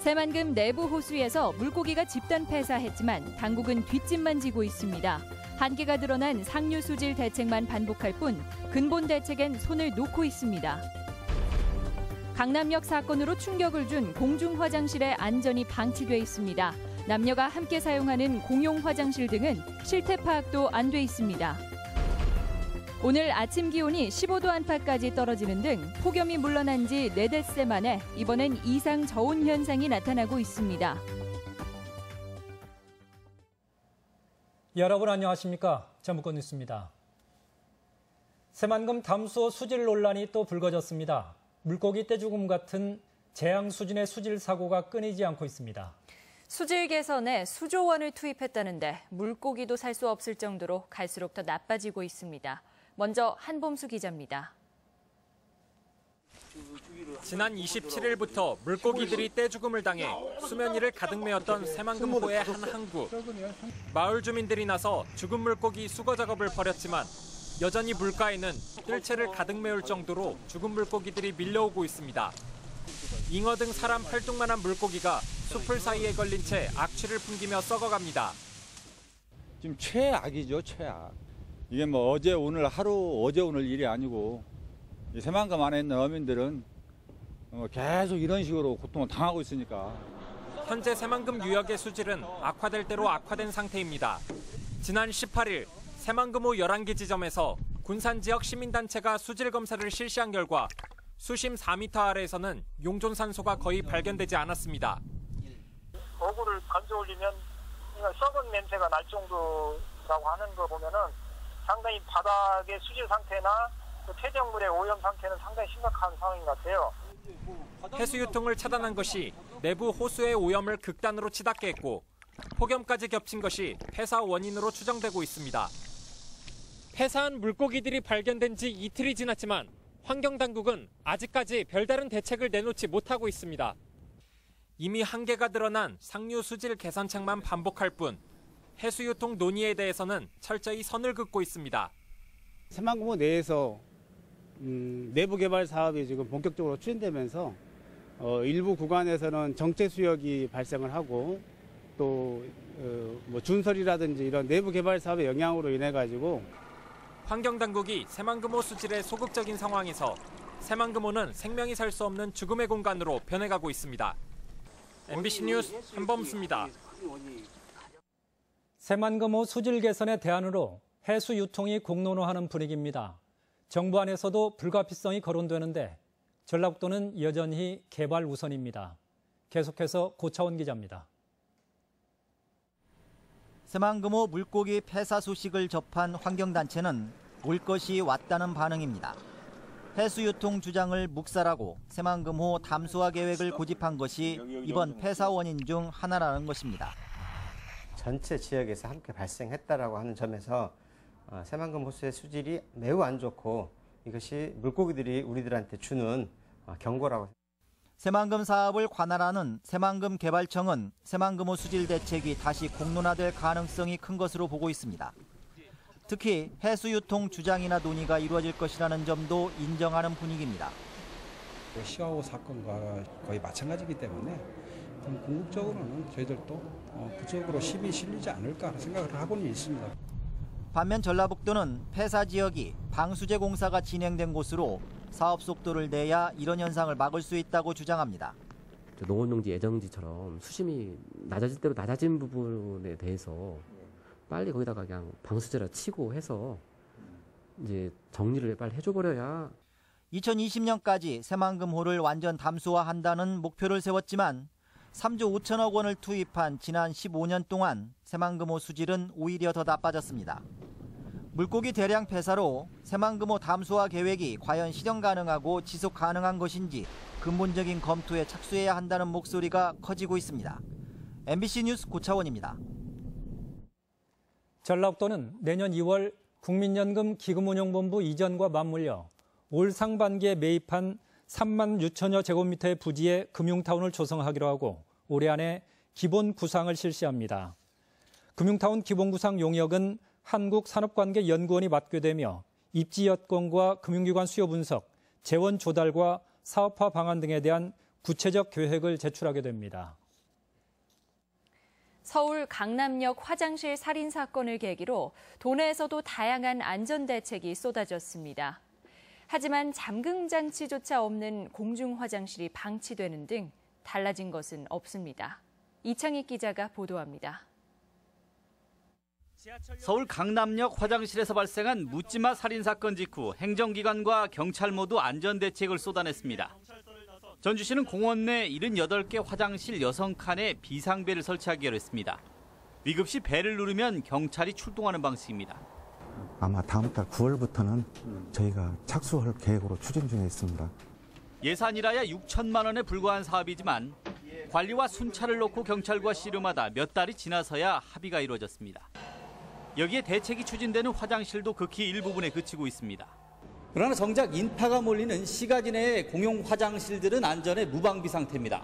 새만금 내부 호수에서 물고기가 집단 폐사했지만 당국은 뒷짐만 지고 있습니다. 한계가 드러난 상류 수질 대책만 반복할 뿐 근본 대책엔 손을 놓고 있습니다. 강남역 사건으로 충격을 준 공중 화장실의 안전이 방치돼 있습니다. 남녀가 함께 사용하는 공용 화장실 등은 실태 파악도 안 돼 있습니다. 오늘 아침 기온이 15도 안팎까지 떨어지는 등 폭염이 물러난 지 4닷새 만에 이번엔 이상 저온 현상이 나타나고 있습니다. 여러분 안녕하십니까? 전북권 뉴스입니다. 새만금 담수호 수질 논란이 또 불거졌습니다. 물고기 떼죽음 같은 재앙 수준의 수질 사고가 끊이지 않고 있습니다. 수질 개선에 수조 원을 투입했다는데 물고기도 살 수 없을 정도로 갈수록 더 나빠지고 있습니다. 먼저 한범수 기자입니다. 지난 27일부터 물고기들이 떼죽음을 당해 수면 위를 가득 메웠던 새만금호의 한 항구. 마을 주민들이 나서 죽은 물고기 수거 작업을 벌였지만 여전히 물가에는 뜰채를 가득 메울 정도로 죽은 물고기들이 밀려오고 있습니다. 잉어 등 사람 팔뚝만한 물고기가 숲을 사이에 걸린 채 악취를 풍기며 썩어갑니다. 지금 최악이죠, 최악. 이게 뭐 어제 오늘 일이 아니고 새만금 안에 있는 어민들은 계속 이런 식으로 고통을 당하고 있으니까. 현재 새만금 유역의 수질은 악화될 대로 악화된 상태입니다. 지난 18일 새만금호 11개 지점에서 군산 지역 시민단체가 수질 검사를 실시한 결과 수심 4m 아래에서는 용존산소가 거의 발견되지 않았습니다. 어구를 건져 올리면 썩은 냄새가 날 정도라고 하는 거 보면은 상당히 바닥의 수질 상태나 폐적물의 오염 상태는 상당히 심각한 상황인 것 같아요. 해수 유통을 차단한 것이 내부 호수의 오염을 극단으로 치닫게 했고 폭염까지 겹친 것이 폐사 원인으로 추정되고 있습니다. 폐사한 물고기들이 발견된 지 이틀이 지났지만 환경당국은 아직까지 별다른 대책을 내놓지 못하고 있습니다. 이미 한계가 드러난 상류 수질 개선책만 반복할 뿐 해수유통 논의에 대해서는 철저히 선을 긋고 있습니다. 새만금호 내에서 내부 개발 사업이 지금 본격적으로 추진되면서 일부 구간에서는 정체 수역이 발생을 하고 또 뭐 준설이라든지 이런 내부 개발 사업의 영향으로 인해 가지고 환경당국이 새만금호 수질의 소극적인 상황에서 새만금호는 생명이 살 수 없는 죽음의 공간으로 변해가고 있습니다. MBC 뉴스 한범수입니다. 새만금호 수질 개선의 대안으로 해수 유통이 공론화하는 분위기입니다. 정부 안에서도 불가피성이 거론되는데 전라북도는 여전히 개발 우선입니다. 계속해서 고차원 기자입니다. 새만금호 물고기 폐사 소식을 접한 환경단체는 올 것이 왔다는 반응입니다. 해수유통 주장을 묵살하고 새만금호 담수화 계획을 고집한 것이 이번 폐사 원인 중 하나라는 것입니다. 전체 지역에서 함께 발생했다라고 하는 점에서 새만금 호수의 수질이 매우 안 좋고 이것이 물고기들이 우리들한테 주는 경고라고. 새만금 사업을 관할하는 새만금 개발청은 새만금호 수질 대책이 다시 공론화될 가능성이 큰 것으로 보고 있습니다. 특히 해수유통 주장이나 논의가 이루어질 것이라는 점도 인정하는 분위기입니다. 시와호 사건과 거의 마찬가지이기 때문에 궁극적으로는 저희들도 그쪽으로 힘이 실리지 않을까 생각을 하고는 있습니다. 반면 전라북도는 폐사 지역이 방수제 공사가 진행된 곳으로 사업 속도를 내야 이런 현상을 막을 수 있다고 주장합니다. 농업용지 예정지처럼 수심이 낮아질 대로 낮아진 부분에 대해서 빨리 거기다가 그냥 방수제라 치고 해서 이제 정리를 빨리 해줘버려야. 2020년까지 새만금호를 완전 담수화한다는 목표를 세웠지만 3조 5천억 원을 투입한 지난 15년 동안 새만금호 수질은 오히려 더 나빠졌습니다. 물고기 대량 폐사로 새만금호 담수화 계획이 과연 실현 가능하고 지속 가능한 것인지 근본적인 검토에 착수해야 한다는 목소리가 커지고 있습니다. MBC 뉴스 고차원입니다. 전라북도는 내년 2월 국민연금 기금운용본부 이전과 맞물려 올 상반기에 매입한 3만 6천여 제곱미터의 부지에 금융타운을 조성하기로 하고 올해 안에 기본 구상을 실시합니다. 금융타운 기본 구상 용역은 한국산업관계연구원이 맡게 되며 입지 여건과 금융기관 수요 분석, 재원 조달과 사업화 방안 등에 대한 구체적 계획을 제출하게 됩니다. 서울 강남역 화장실 살인 사건을 계기로 도내에서도 다양한 안전대책이 쏟아졌습니다. 하지만 잠금 장치조차 없는 공중 화장실이 방치되는 등 달라진 것은 없습니다. 이창익 기자가 보도합니다. 서울 강남역 화장실에서 발생한 묻지마 살인 사건 직후 행정기관과 경찰 모두 안전대책을 쏟아냈습니다. 전주시는 공원 내 78개 화장실 6칸에 비상벨을 설치하기로 했습니다. 위급 시 벨을 누르면 경찰이 출동하는 방식입니다. 아마 다음 달 9월부터는 저희가 착수할 계획으로 추진 중에 있습니다. 예산이라야 6천만 원에 불과한 사업이지만 관리와 순찰을 놓고 경찰과 씨름하다 몇 달이 지나서야 합의가 이루어졌습니다. 여기에 대책이 추진되는 화장실도 극히 일부분에 그치고 있습니다. 그러나 정작 인파가 몰리는 시가지 내의 공용 화장실들은 안전에 무방비 상태입니다.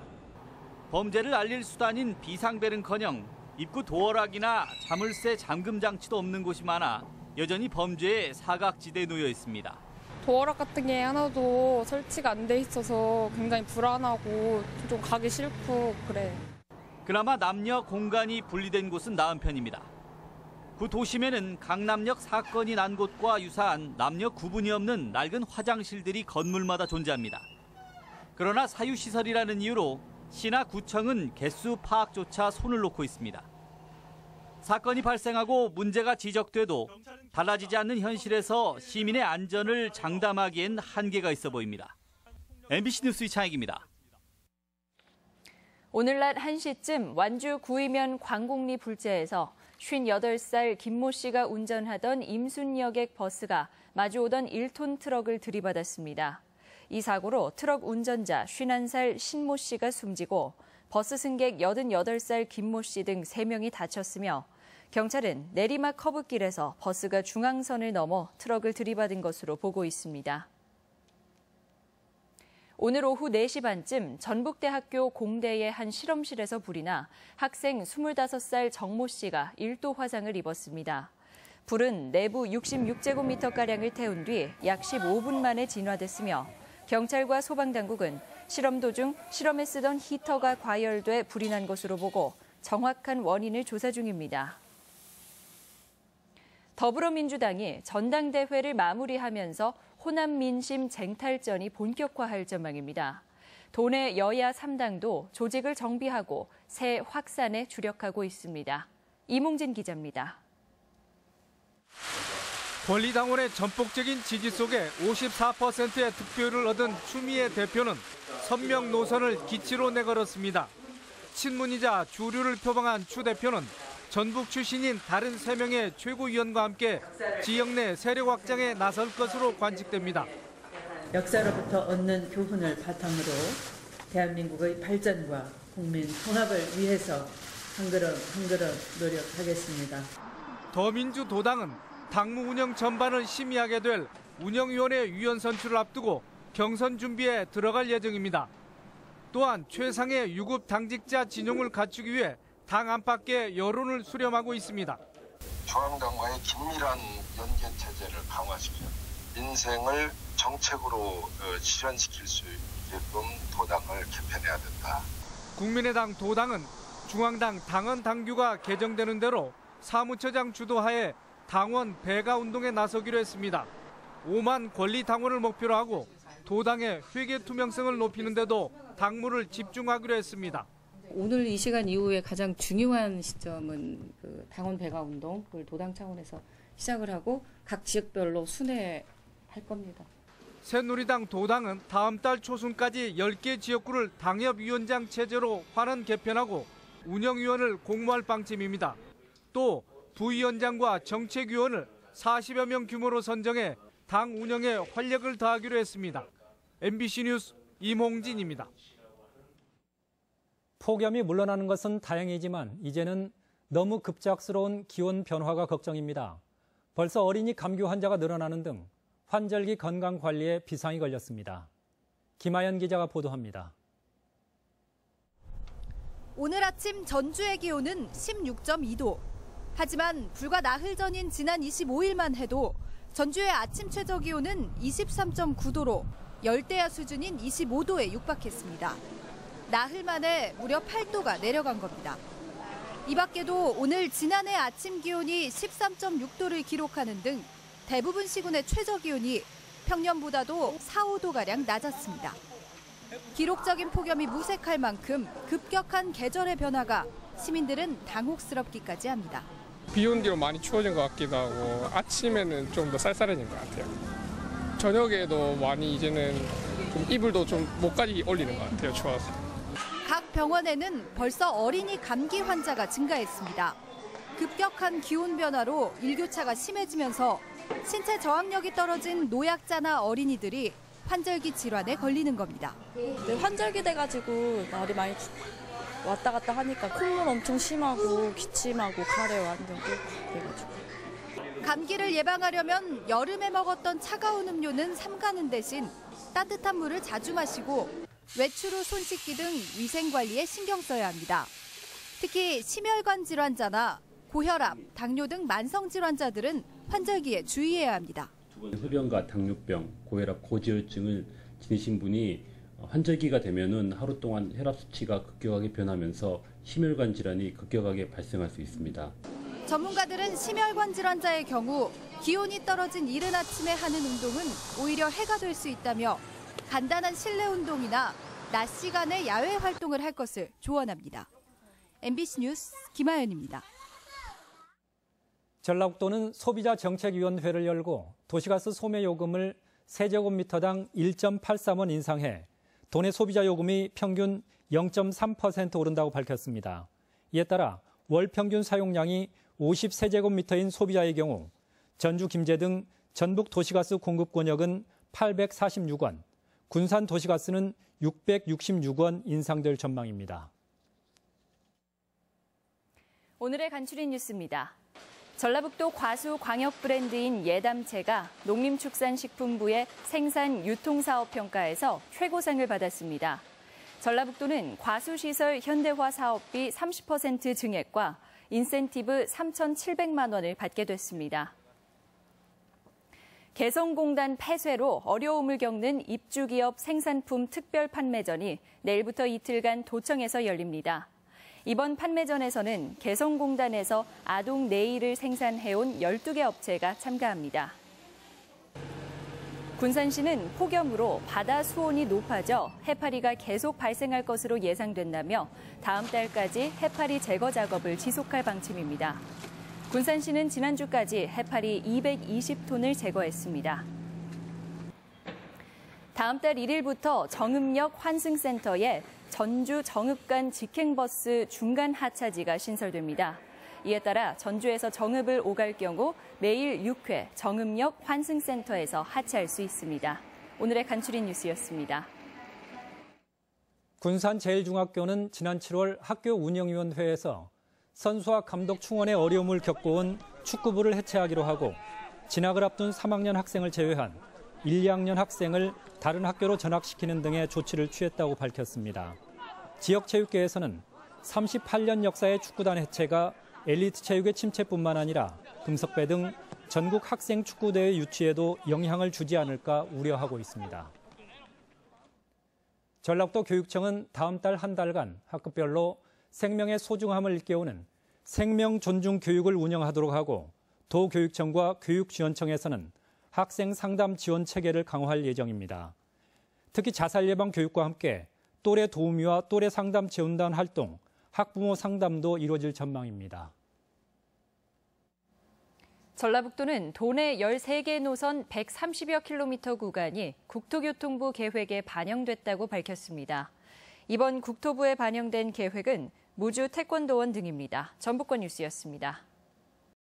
범죄를 알릴 수단인 비상벨은커녕 입구 도어락이나 자물쇠 잠금 장치도 없는 곳이 많아 여전히 범죄의 사각지대에 놓여 있습니다. 도어락 같은 게 하나도 설치가 안 돼 있어서 굉장히 불안하고 좀 가기 싫고 그래. 그나마 남녀 공간이 분리된 곳은 나은 편입니다. 구 도심에는 강남역 사건이 난 곳과 유사한 남녀 구분이 없는 낡은 화장실들이 건물마다 존재합니다. 그러나 사유시설이라는 이유로 시나 구청은 개수 파악조차 손을 놓고 있습니다. 사건이 발생하고 문제가 지적돼도 달라지지 않는 현실에서 시민의 안전을 장담하기엔 한계가 있어 보입니다. MBC 뉴스 이창익입니다. 오늘 낮 1시쯤 완주 구이면 광곡리 불재에서 58살 김모 씨가 운전하던 임순여객 버스가 마주오던 1톤 트럭을 들이받았습니다. 이 사고로 트럭 운전자 51살 신모 씨가 숨지고 버스 승객 88살 김모 씨 등 3명이 다쳤으며 경찰은 내리막 커브길에서 버스가 중앙선을 넘어 트럭을 들이받은 것으로 보고 있습니다. 오늘 오후 4시 반쯤 전북대학교 공대의 한 실험실에서 불이 나 학생 25살 정모 씨가 1도 화상을 입었습니다. 불은 내부 66제곱미터가량을 태운 뒤 약 15분 만에 진화됐으며 경찰과 소방당국은 실험 도중 실험에 쓰던 히터가 과열돼 불이 난 것으로 보고 정확한 원인을 조사 중입니다. 더불어민주당이 전당대회를 마무리하면서 호남 민심 쟁탈전이 본격화할 전망입니다. 도내 여야 3당도 조직을 정비하고 새 확산에 주력하고 있습니다. 이몽진 기자입니다. 권리당원의 전폭적인 지지 속에 54%의 득표를 얻은 추미애 대표는 선명 노선을 기치로 내걸었습니다. 친문이자 주류를 표방한 추 대표는 전북 출신인 다른 3명의 최고위원과 함께 지역 내 세력 확장에 나설 것으로 관측됩니다. 역사로부터 얻는 교훈을 바탕으로 대한민국의 발전과 국민 통합을 위해서 한 걸음 한 걸음 노력하겠습니다. 더민주도당은 당무 운영 전반을 심의하게 될 운영위원회 위원 선출을 앞두고 경선 준비에 들어갈 예정입니다. 또한 최상의 유급 당직자 진용을 갖추기 위해 당 안팎의 여론을 수렴하고 있습니다. 중앙당과의 긴밀한 연계 체제를 강화시켜 민생을 정책으로 실현시킬 수 있게끔 도당을 개편해야 된다. 국민의당 도당은 중앙당 당헌 당규가 개정되는 대로 사무처장 주도하에 당원 배가 운동에 나서기로 했습니다. 5만 권리 당원을 목표로 하고 도당의 회계 투명성을 높이는 데도 당무를 집중하기로 했습니다. 오늘 이 시간 이후에 가장 중요한 시점은 당원 배가 운동을 도당 차원에서 시작을 하고 각 지역별로 순회할 겁니다. 새누리당 도당은 다음 달 초순까지 10개 지역구를 당협위원장 체제로 환원 개편하고 운영위원을 공모할 방침입니다. 또 부위원장과 정책위원을 40여 명 규모로 선정해 당 운영에 활력을 더하기로 했습니다. MBC 뉴스 임홍진입니다. 폭염이 물러나는 것은 다행이지만 이제는 너무 급작스러운 기온 변화가 걱정입니다. 벌써 어린이 감기 환자가 늘어나는 등 환절기 건강 관리에 비상이 걸렸습니다. 김하연 기자가 보도합니다. 오늘 아침 전주의 기온은 16.2도. 하지만 불과 나흘 전인 지난 25일만 해도 전주의 아침 최저 기온은 23.9도로 열대야 수준인 25도에 육박했습니다. 나흘 만에 무려 8도가 내려간 겁니다. 이 밖에도 오늘 지난해 아침 기온이 13.6도를 기록하는 등 대부분 시군의 최저 기온이 평년보다도 4, 5도가량 낮았습니다. 기록적인 폭염이 무색할 만큼 급격한 계절의 변화가 시민들은 당혹스럽기까지 합니다. 비 온 뒤로 많이 추워진 것 같기도 하고 아침에는 좀 더 쌀쌀해진 것 같아요. 저녁에도 많이 이제는 좀 이불도 좀 목까지 올리는 것 같아요. 추워서. 각 병원에는 벌써 어린이 감기 환자가 증가했습니다. 급격한 기온 변화로 일교차가 심해지면서 신체 저항력이 떨어진 노약자나 어린이들이 환절기 질환에 걸리는 겁니다. 환절기 돼가지고 날이 많이 왔다 갔다 하니까 콧물 엄청 심하고 기침하고 가래 완전 돼가지고. 감기를 예방하려면 여름에 먹었던 차가운 음료는 삼가는 대신 따뜻한 물을 자주 마시고 외출 후 손 씻기 등 위생 관리에 신경 써야 합니다. 특히 심혈관 질환자나 고혈압, 당뇨 등 만성 질환자들은 환절기에 주의해야 합니다. 흡연과 당뇨병, 고혈압, 고지혈증을 지니신 분이 환절기가 되면은 하루 동안 혈압 수치가 급격하게 변하면서 심혈관 질환이 급격하게 발생할 수 있습니다. 전문가들은 심혈관 질환자의 경우 기온이 떨어진 이른 아침에 하는 운동은 오히려 해가 될 수 있다며 간단한 실내 운동이나 낮 시간에 야외 활동을 할 것을 조언합니다. MBC 뉴스 김하연입니다. 전라북도는 소비자정책위원회를 열고 도시가스 소매요금을 세제곱미터당 1.83원 인상해 도내 소비자 요금이 평균 0.3% 오른다고 밝혔습니다. 이에 따라 월 평균 사용량이 50세제곱미터인 소비자의 경우 전주, 김제 등 전북 도시가스 공급 권역은 846원, 군산 도시가스는 666원 인상될 전망입니다. 오늘의 간추린 뉴스입니다. 전라북도 과수 광역 브랜드인 예담채가 농림축산식품부의 생산 유통사업 평가에서 최고상을 받았습니다. 전라북도는 과수시설 현대화 사업비 30% 증액과 인센티브 3,700만 원을 받게 됐습니다. 개성공단 폐쇄로 어려움을 겪는 입주기업 생산품 특별 판매전이 내일부터 이틀간 도청에서 열립니다. 이번 판매전에서는 개성공단에서 아동 네일을 생산해온 12개 업체가 참가합니다. 군산시는 폭염으로 바다 수온이 높아져 해파리가 계속 발생할 것으로 예상된다며 다음 달까지 해파리 제거 작업을 지속할 방침입니다. 군산시는 지난주까지 해파리 220톤을 제거했습니다. 다음 달 1일부터 정읍역 환승센터에 전주 정읍간 직행버스 중간 하차지가 신설됩니다. 이에 따라 전주에서 정읍을 오갈 경우 매일 6회 정읍역 환승센터에서 하차할 수 있습니다. 오늘의 간추린 뉴스였습니다. 군산제일중학교는 지난 7월 학교 운영위원회에서 선수와 감독 충원에 어려움을 겪어온 축구부를 해체하기로 하고 진학을 앞둔 3학년 학생을 제외한 1, 2학년 학생을 다른 학교로 전학시키는 등의 조치를 취했다고 밝혔습니다. 지역체육계에서는 38년 역사의 축구단 해체가 엘리트 체육의 침체뿐만 아니라 금석배 등 전국 학생 축구대회 유치에도 영향을 주지 않을까 우려하고 있습니다. 전라북도 교육청은 다음 달 한 달간 학급별로 생명의 소중함을 일깨우는 생명 존중 교육을 운영하도록 하고 도교육청과 교육지원청에서는 학생 상담 지원 체계를 강화할 예정입니다. 특히 자살 예방 교육과 함께 또래 도우미와 또래 상담 지원단 활동, 학부모 상담도 이루어질 전망입니다. 전라북도는 도내 13개 노선 130여 킬로미터 구간이 국토교통부 계획에 반영됐다고 밝혔습니다. 이번 국토부에 반영된 계획은 무주 태권도원 등입니다. 전북권 뉴스였습니다.